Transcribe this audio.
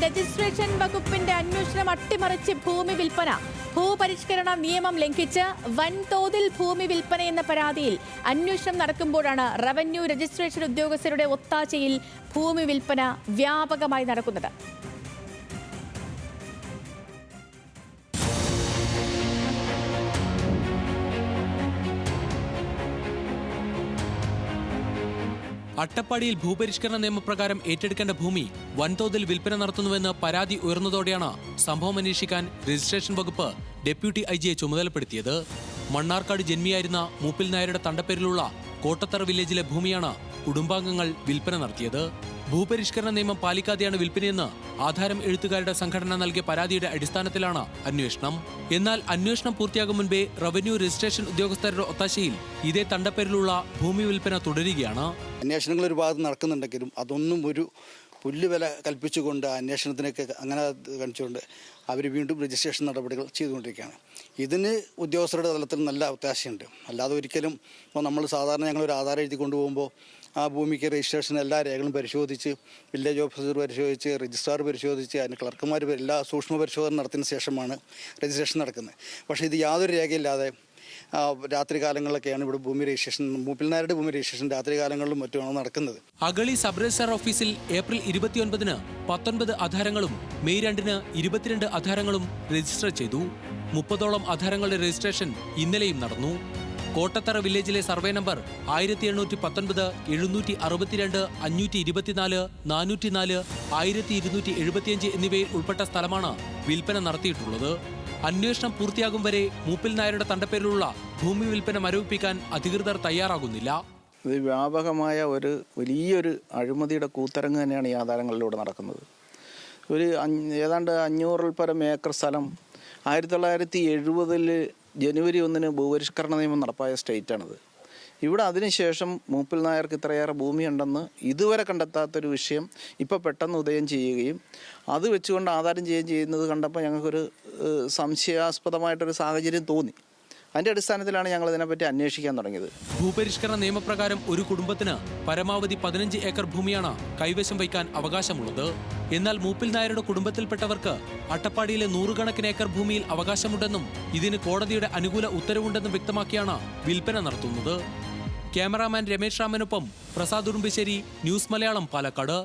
Registration വകുപ്പിന്റെ അന്വേഷണം അട്ടിമറിച്ച് ഭൂമി വിൽപ്പന. ഭൂപരിഷ്കരണ നിയമം ലംഘിച്ച് വൻതോതിൽ ഭൂമി വിൽപ്പന എന്ന പരാതിയിൽ അന്വേഷണം നടക്കുമ്പോഴാണ് റവന്യൂ രജിസ്ട്രേഷൻ ഉദ്യോഗസ്ഥരുടെ ഒത്താശയിൽ ഭൂമി വിൽപ്പന വ്യാപകമായി നടക്കുന്നത്. അട്ടപ്പാടിയിൽ ഭൂപരിഷ്കരണ നിയമപ്രകാരം ഏറ്റെടുക്കേണ്ട ഭൂമി വൻതോതിൽ വിൽപ്പന നടത്തുന്നുവെന്ന് പരാതി ഉയർന്നതോടെയാണ് സംഭവം അന്വേഷിക്കാൻ രജിസ്ട്രേഷൻ വകുപ്പ് ഡെപ്യൂട്ടി ഐജിയെ ചുമതലപ്പെടുത്തിയത്. മണ്ണാർക്കാട് ജന്മിയായിരുന്ന മൂപ്പിൽ നായരുടെ തണ്ടപ്പേരിലുള്ള കോട്ടത്തറ വില്ലേജിലെ ഭൂമിയാണ് കുടുംബാംഗങ്ങൾ വിൽപ്പന നടത്തിയത്. ഭൂപരിഷ്കരണ നിയമം പാലിക്കാതെയാണ് വിൽപ്പനയെന്ന് ആധാരം എഴുത്തുകാരുടെ സംഘടന നൽകിയ പരാതിയുടെ അടിസ്ഥാനത്തിലാണ് അന്വേഷണം. എന്നാൽ അന്വേഷണം പൂർത്തിയാകും മുൻപേ റവന്യൂ രജിസ്ട്രേഷൻ ഉദ്യോഗസ്ഥരുടെ ഒത്താശയിൽ ഇതേ തണ്ടപ്പേരിലുള്ള ഭൂമി വിൽപ്പന തുടരുകയാണ്. അന്വേഷണങ്ങൾ ഒരു ഭാഗത്ത് നടക്കുന്നുണ്ടെങ്കിലും അതൊന്നും ഒരു പുല്ലുവില കൽപ്പിച്ചുകൊണ്ട് അന്വേഷണത്തിനൊക്കെ അങ്ങനെ കാണിച്ചുകൊണ്ട് അവർ വീണ്ടും രജിസ്ട്രേഷൻ നടപടികൾ ചെയ്തുകൊണ്ടിരിക്കുകയാണ്. ഇതിന് ഉദ്യോഗസ്ഥരുടെ തലത്തിൽ നല്ല ഒത്താശയുണ്ട്. അല്ലാതെ ഒരിക്കലും ഇപ്പോൾ നമ്മൾ സാധാരണ ഞങ്ങളൊരു ആധാരം എഴുതി കൊണ്ടുപോകുമ്പോൾ ആ ഭൂമിക്ക് രജിസ്ട്രേഷൻ എല്ലാ രേഖകളും പരിശോധിച്ച് വില്ലേജ് ഓഫീസർ പരിശോധിച്ച് രജിസ്ട്രാർ പരിശോധിച്ച് അതിന് ക്ലർക്കുമാർ എല്ലാ സൂക്ഷ്മ പരിശോധന നടത്തിയതിന് ശേഷമാണ് രജിസ്ട്രേഷൻ നടക്കുന്നത്. പക്ഷേ ഇത് യാതൊരു രേഖയില്ലാതെ രാത്രി കാലങ്ങളിലൊക്കെയാണ് ഇവിടെ ഭൂമി രജിസ്ട്രേഷൻ, മൂപ്പിൽ നായരുടെ ഭൂമി രജിസ്ട്രേഷൻ രാത്രി കാലങ്ങളിലും മറ്റുമാണ് നടക്കുന്നത്. അഗളി സബ് രജിസ്ട്രാർ ഓഫീസിൽ ഏപ്രിൽ 29-ന് 19 ആധാരങ്ങളും മെയ് 2-ന് 22 ആധാരങ്ങളും രജിസ്റ്റർ ചെയ്തു. 30ഓളം ആധാരങ്ങളുടെ രജിസ്ട്രേഷൻ ഇന്നലെയും നടന്നു. കോട്ടത്തറ വില്ലേജിലെ സർവേ നമ്പർ 1819, 762, 524, 404, 1275 എന്നിവയിൽ ഉൾപ്പെട്ട സ്ഥലമാണ് വിൽപ്പന നടത്തിയിട്ടുള്ളത്. അന്വേഷണം പൂർത്തിയാകും വരെ മൂപ്പിൽ നായരുടെ തണ്ടപ്പേരിലുള്ള ഭൂമി വിൽപ്പന മരവിപ്പിക്കാൻ അധികൃതർ തയ്യാറാകുന്നില്ല. ഇത് വ്യാപകമായ ഒരു വലിയൊരു അഴിമതിയുടെ കൂത്തരങ്ങ് തന്നെയാണ് ഈ ആധാരങ്ങളിലൂടെ നടക്കുന്നത്. ഏതാണ്ട് 500-ൽ പരം ഏക്കർ സ്ഥലം 1970 ജനുവരി 1-ന് ഭൂപരിഷ്കരണ നിയമം നടപ്പായ സ്റ്റേറ്റാണിത്. ഇവിടെ അതിനുശേഷം മൂപ്പിൽ നായർക്ക് ഇത്രയേറെ ഭൂമിയുണ്ടെന്ന് ഇതുവരെ കണ്ടെത്താത്തൊരു വിഷയം ഇപ്പോൾ പെട്ടെന്ന് ഉദയം ചെയ്യുകയും അത് വെച്ചുകൊണ്ട് ആധാരം ചെയ്യുന്നത് കണ്ടപ്പോൾ ഞങ്ങൾക്കൊരു സംശയാസ്പദമായിട്ടൊരു സാഹചര്യം തോന്നി. അതിന്റെ അടിസ്ഥാനത്തിലാണ് ഞങ്ങൾ ഇതിനെപ്പറ്റി അന്വേഷിക്കാൻ തുടങ്ങിയത്. ഭൂപരിഷ്കരണ നിയമപ്രകാരം ഒരു കുടുംബത്തിന് പരമാവധി 15 ഏക്കർ ഭൂമിയാണ് കൈവശം വയ്ക്കാൻ അവകാശമുള്ളത്. എന്നാൽ മൂപ്പിൽ നായരുടെ കുടുംബത്തിൽപ്പെട്ടവർക്ക് അട്ടപ്പാടിയിലെ 100 കണക്കിന് ഏക്കർ ഭൂമിയിൽ അവകാശമുണ്ടെന്നും ഇതിന് കോടതിയുടെ അനുകൂല ഉത്തരവുണ്ടെന്നും വ്യക്തമാക്കിയാണ് വിൽപ്പന നടത്തുന്നത്. ക്യാമറാമാൻ രമേശ് രാമനൊപ്പം പ്രസാദ് ഉറുമ്പിശ്ശേരി, ന്യൂസ് മലയാളം, പാലക്കാട്.